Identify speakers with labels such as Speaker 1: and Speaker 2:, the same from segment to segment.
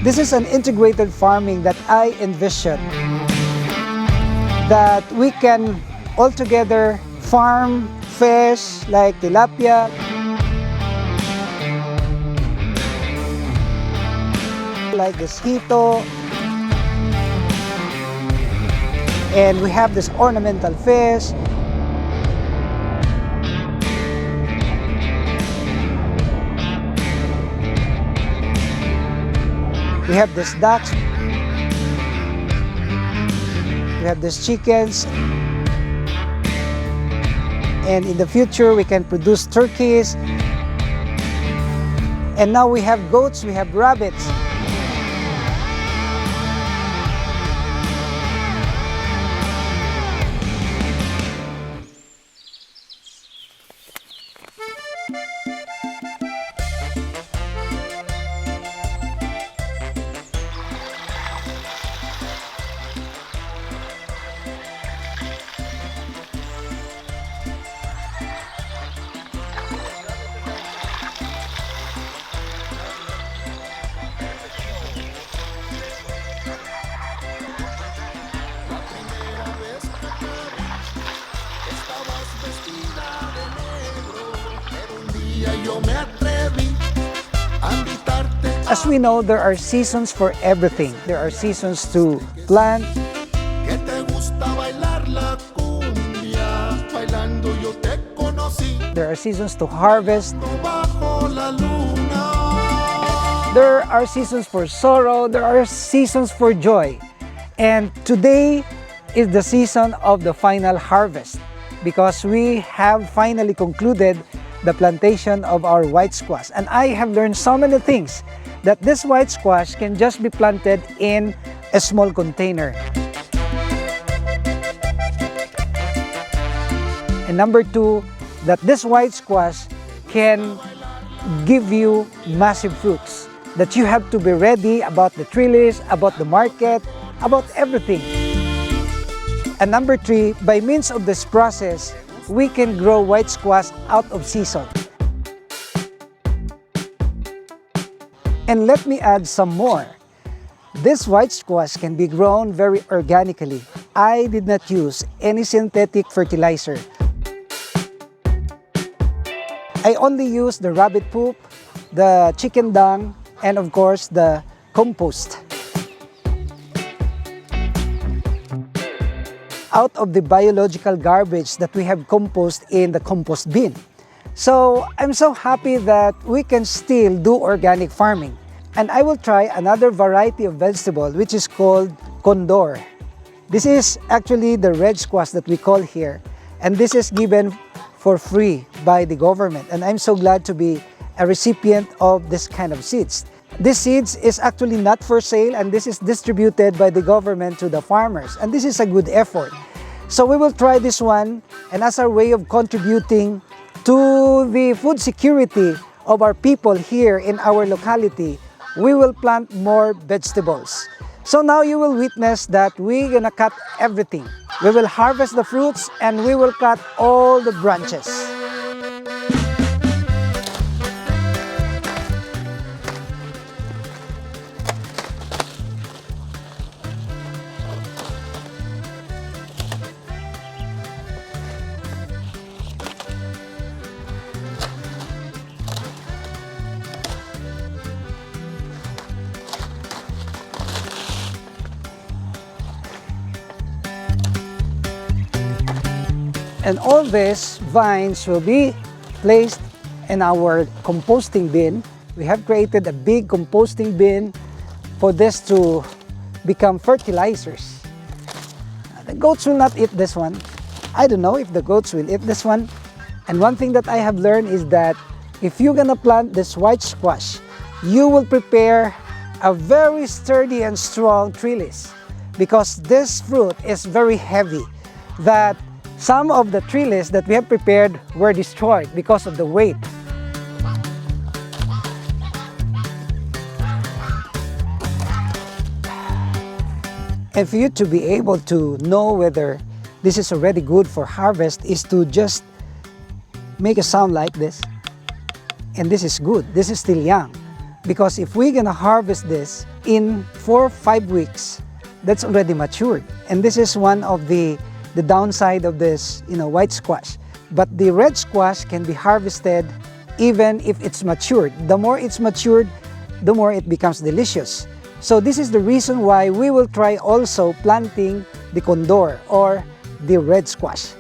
Speaker 1: This is an integrated farming that I envision, that we can altogether farm fish like tilapia, like this hito, and we have this ornamental fish. We have this ducks. We have these chickens. And in the future, we can produce turkeys. And now we have goats, we have rabbits. As we know, there are seasons for everything. There are seasons to plant. There are seasons to harvest. There are seasons for sorrow. There are seasons for joy. And today is the season of the final harvest, because we have finally concluded the plantation of our white squash. And I have learned so many things, that this white squash can just be planted in a small container. And number two, that this white squash can give you massive fruits, that you have to be ready about the trellis, about the market, about everything. And number three, by means of this process, we can grow white squash out of season. And let me add some more. This white squash can be grown very organically. I did not use any synthetic fertilizer. I only used the rabbit poop, the chicken dung, and of course the compost. Out of the biological garbage that we have compost in the compost bin. So I'm so happy that we can still do organic farming. And I will try another variety of vegetable which is called condor. This is actually the red squash that we call here. And this is given for free by the government. And I'm so glad to be a recipient of this kind of seeds. This seeds is actually not for sale, and this is distributed by the government to the farmers. And this is a good effort. So we will try this one, and as our way of contributing to the food security of our people here in our locality, we will plant more vegetables. So now you will witness that we're gonna cut everything. We will harvest the fruits and we will cut all the branches. And all these vines will be placed in our composting bin. We have created a big composting bin for this to become fertilizers. The goats will not eat this one. I don't know if the goats will eat this one. And one thing that I have learned is that if you're gonna plant this white squash, you will prepare a very sturdy and strong trellis, because this fruit is very heavy, that some of the trellis that we have prepared were destroyed because of the weight. And for you to be able to know whether this is already good for harvest is to just make a sound like this. And this is good. This is still young. Because if we're gonna harvest this in 4 or 5 weeks, that's already matured. And this is one of the downside of this, white squash. But the red squash can be harvested even if it's matured. The more it's matured, the more it becomes delicious. So this is the reason why we will try also planting the condor or the red squash.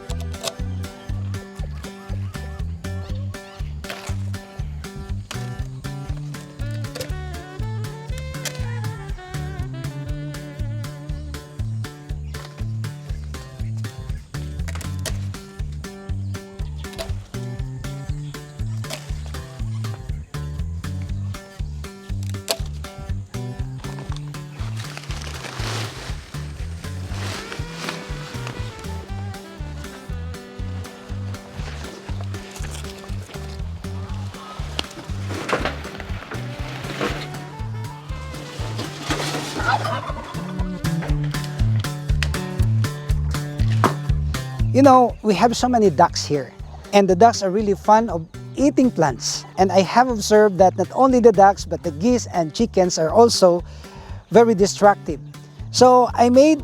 Speaker 1: We have so many ducks here, and the ducks are really fond of eating plants. And I have observed that not only the ducks, but the geese and chickens are also very destructive. So I made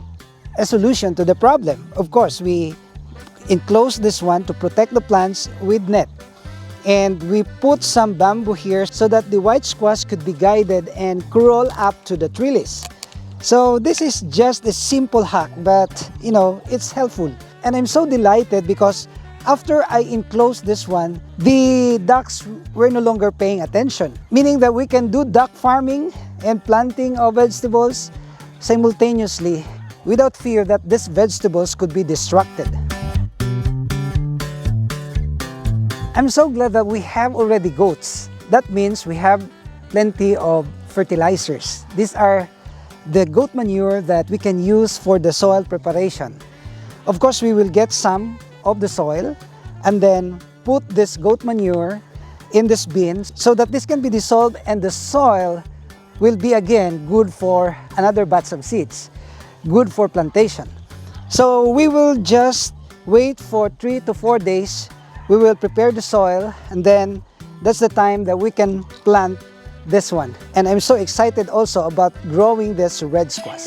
Speaker 1: a solution to the problem. Of course, we enclosed this one to protect the plants with net. And we put some bamboo here so that the white squash could be guided and crawl up to the trellis. So this is just a simple hack, but it's helpful. And I'm so delighted because after I enclosed this one, the ducks were no longer paying attention. Meaning that we can do duck farming and planting of vegetables simultaneously without fear that these vegetables could be destructed. I'm so glad that we have already goats. That means we have plenty of fertilizers. These are the goat manure that we can use for the soil preparation. Of course, we will get some of the soil and then put this goat manure in this bin so that this can be dissolved and the soil will be again good for another batch of seeds, good for plantation. So we will just wait for 3 to 4 days. We will prepare the soil and then that's the time that we can plant this one. And I'm so excited also about growing this red squash.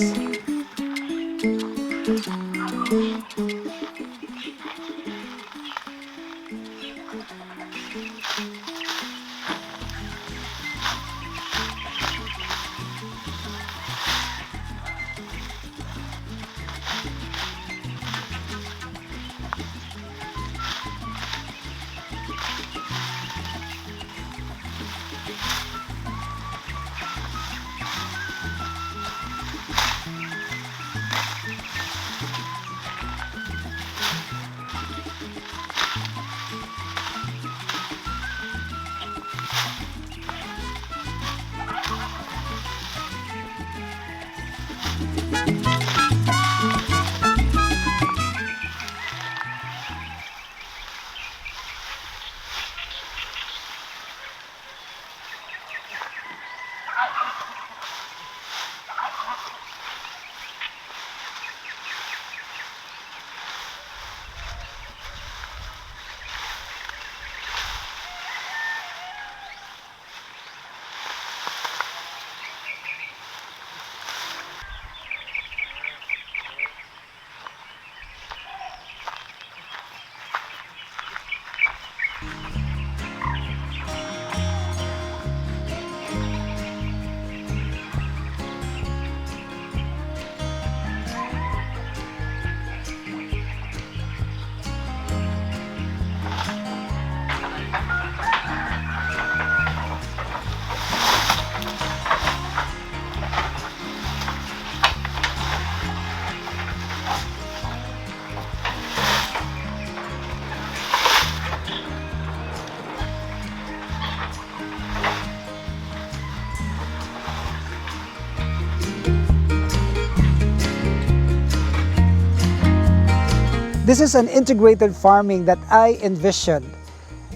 Speaker 1: This is an integrated farming that I envisioned,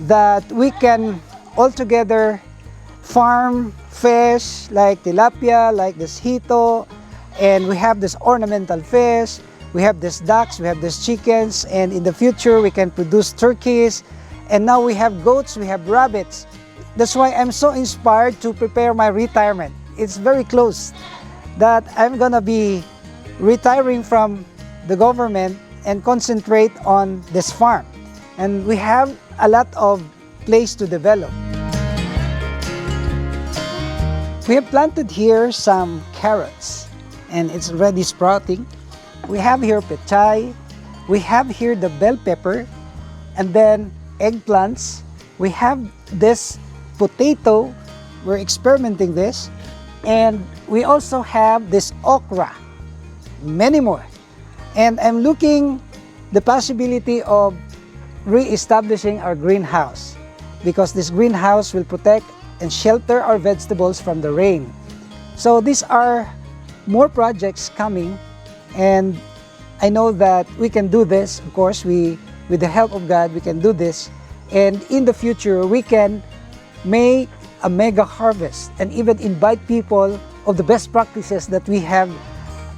Speaker 1: that we can all together farm fish like tilapia, like this hito, and we have this ornamental fish, we have these ducks, we have these chickens, and in the future we can produce turkeys, and now we have goats, we have rabbits. That's why I'm so inspired to prepare my retirement. It's very close that I'm gonna be retiring from the government and concentrate on this farm. And we have a lot of place to develop. We have planted here some carrots and it's already sprouting. We have here pechay, we have here the bell pepper, and then eggplants. We have this potato, we're experimenting this, and we also have this okra, many more. And I'm looking the possibility of re-establishing our greenhouse because this greenhouse will protect and shelter our vegetables from the rain. So these are more projects coming, and I know that we can do this. Of course, with the help of God, we can do this. And in the future, we can make a mega harvest and even invite people of the best practices that we have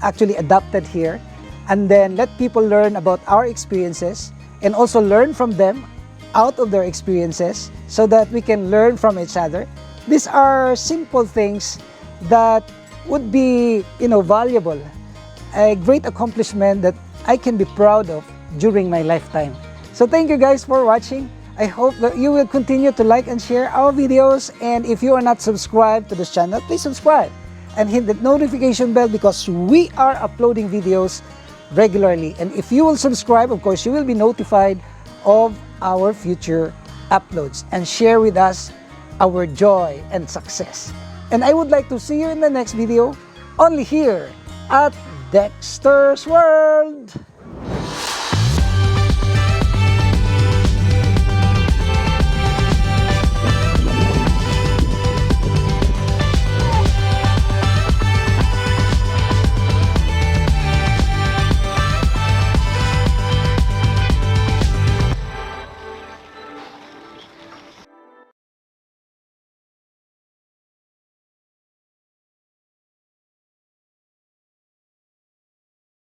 Speaker 1: actually adopted here, and then let people learn about our experiences and also learn from them out of their experiences so that we can learn from each other. These are simple things that would be, valuable, a great accomplishment that I can be proud of during my lifetime. So thank you guys for watching. I hope that you will continue to like and share our videos, and if you are not subscribed to this channel, please subscribe and hit the notification bell because we are uploading videos regularly. And if you will subscribe, of course, you will be notified of our future uploads and share with us our joy and success. And I would like to see you in the next video, only here at Dexter's World.